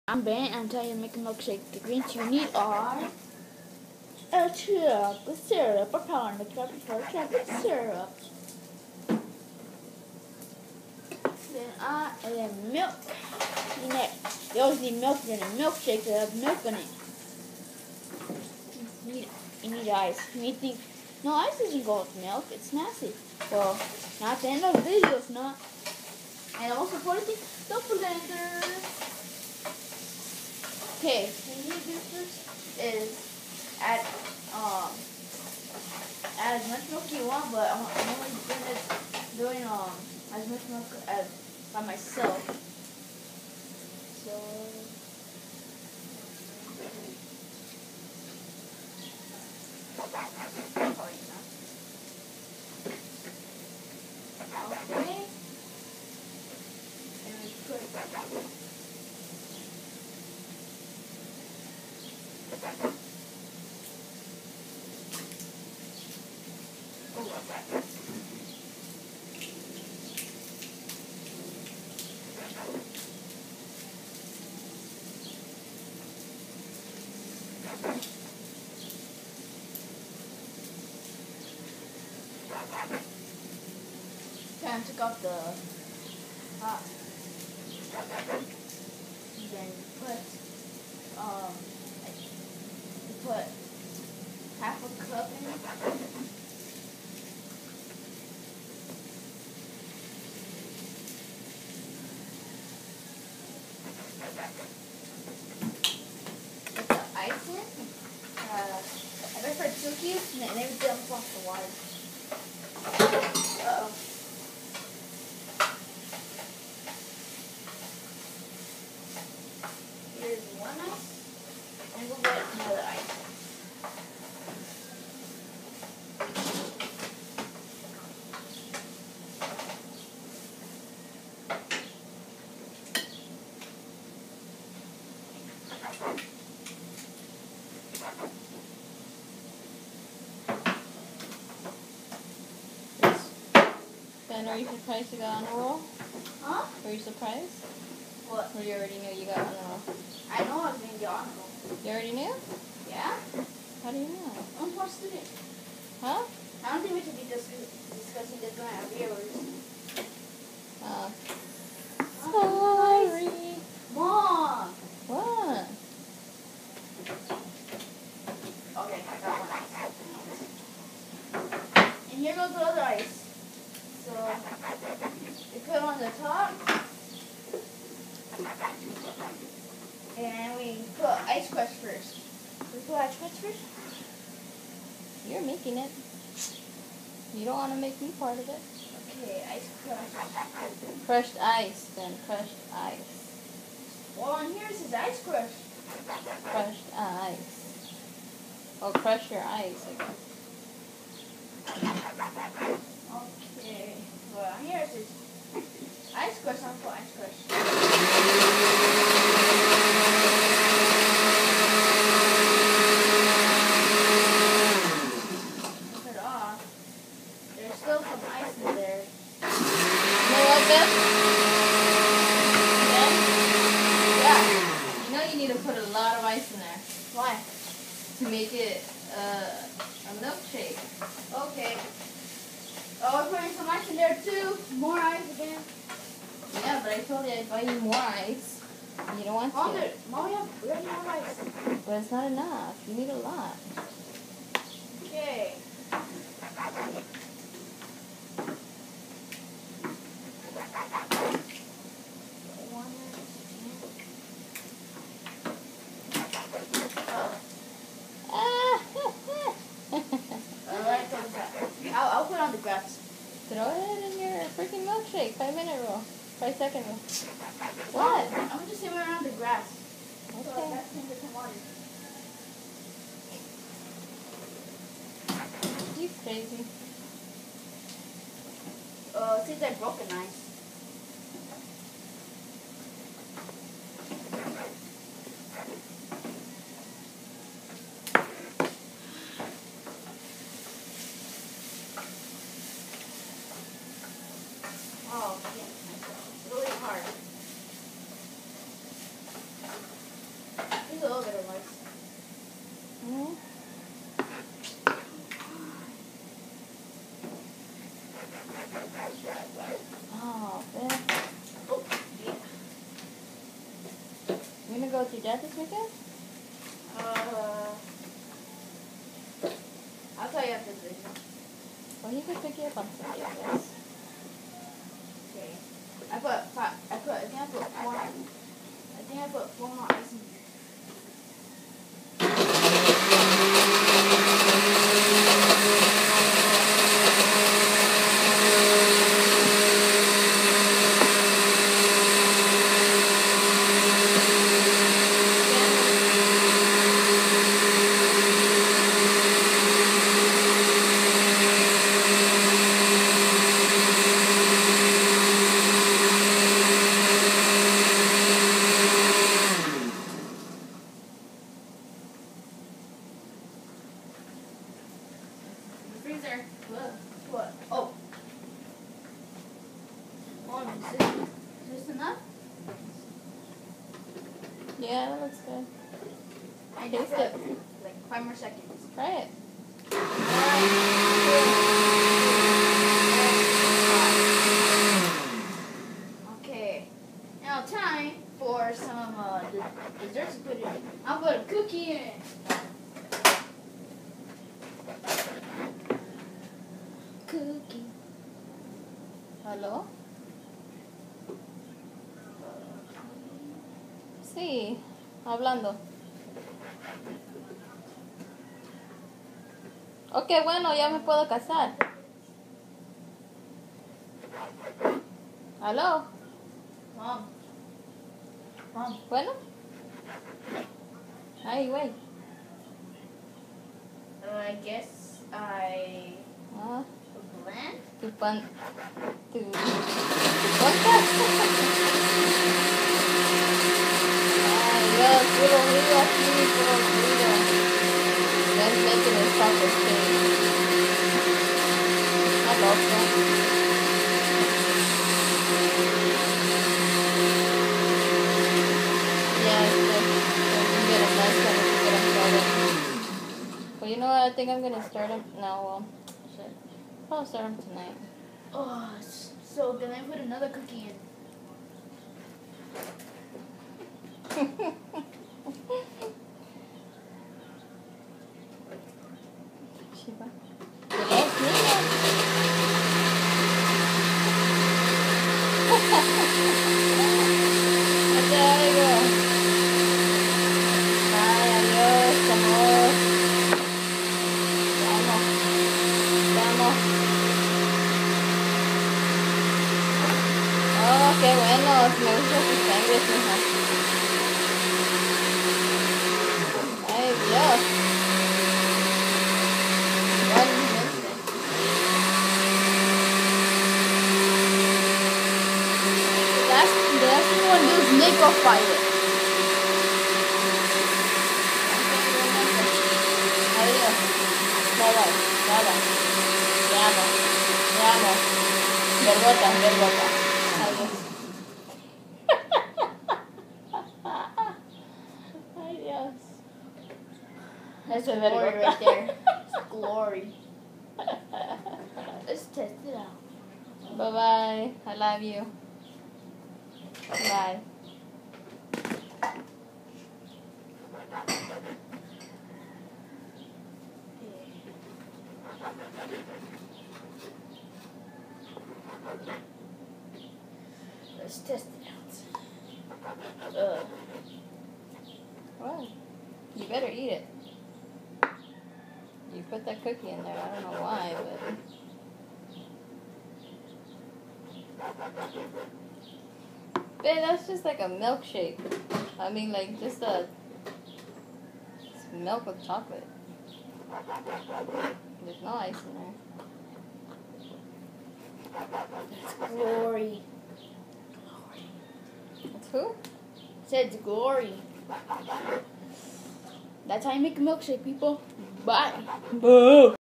I'm Ben, and I'm telling you to make a milkshake. The ingredients you need are a chocolate syrup, a pound of chocolate syrup. Then milk. You always need milk in a milkshake to have milk in it. You need ice. No, ice doesn't go with milk. It's nasty. Well, not at the end of the video, it's not. And the most important thing, the blender. Okay, what you need to do first is add as much milk you want, but I'm only doing as much milk as by myself. So okay, and we put kind of took off the top. And then put half a cup in it. Put the ice in. I better put 2 cubes and then we dump off the water. Uh-oh. Here's one ice, and we'll get another ice. Ben, are you surprised you got on a roll? Huh? Were you surprised? What? Or you already knew you got on a roll? I know I was going to get on a roll. You already knew? Yeah? How do you know? I'm a student. Huh? I don't think we should be discussing this when I have viewers. Sorry. Mom! What? Okay, I got one ice. And here goes the other ice. So, we put it on the top. And we put ice crust first. We put ice crust first? You're making it. You don't want to make me part of it. Okay, ice crust. Crushed ice, then. Crushed ice. Well, and here's his ice crust. Crushed ice. Oh, crush your ice, I guess. Okay, well, here's his ice crust. I'm going to put ice crust. Put it off. There's still some ice in there. You know what, Ben? Ben? Yeah. You know you need to put a lot of ice in there Why? to make it a milkshake. Okay. Oh, we're putting some ice in there too. More ice again. Yeah, but I told you I'd buy you more ice. You don't want Mom, to. we already have ice. But it's not enough. You need a lot. Okay. Alright, I'll put on the grass. Throw it in your freaking milkshake. 5-minute rule. 5-second rule. What? I'm gonna just simmer around the grass. So Okay. that's going to get some water. He's crazy. Since I broke an ice. Oh, yeah, it's really hard. You gonna go with your dad this weekend? I'll tell you after the video. Well, he could pick you up on Sunday, I guess. Okay. I think I put 4 more ice in here. Freezer. What? Oh. Is this enough? Yeah, that looks good. I Taste just it. like 5 more seconds. Try it. Okay. Now time for some desserts to put in. I'll put a cookie in. Cookie. Hello? Sí, hablando. Ok, bueno, ya me puedo casar. ¿Aló? Mom. Bueno. Ay, güey. I guess I Ah, blend. tu podcast. Ay, Dios, puro ruido aquí, puro ruido. Let's make it a soccer stage. Not loco. Yeah, it's good. So we can get a nice one to get them started. But you know what? I think I'm gonna start them now. Well, shit. I'll start them tonight. Oh, so then I put another cookie in. Shiba. Yes, niña. Hasta algo. Bye, adiós, amor. Te amo. Te amo. Oh, qué bueno. Me gusta tu sangre, mija. Ay, Dios. The last thing I want to do is make or fire. Adiós. Bye bye. Bye bye. Te amo. Te amo. Vergota, vergota. Adiós. Ay, Dios. That's a glory vergota. right there. It's glory. Let's test it out. Bye bye. I love you. Bye. Let's test it out. What? You better eat it. You put that cookie in there. I don't know why, but... Babe, that's just like a milkshake. I mean, like, just it's milk with chocolate. There's no ice in there. Glory. It's who? Said it's glory. That's how you make a milkshake, people. Bye. Boo!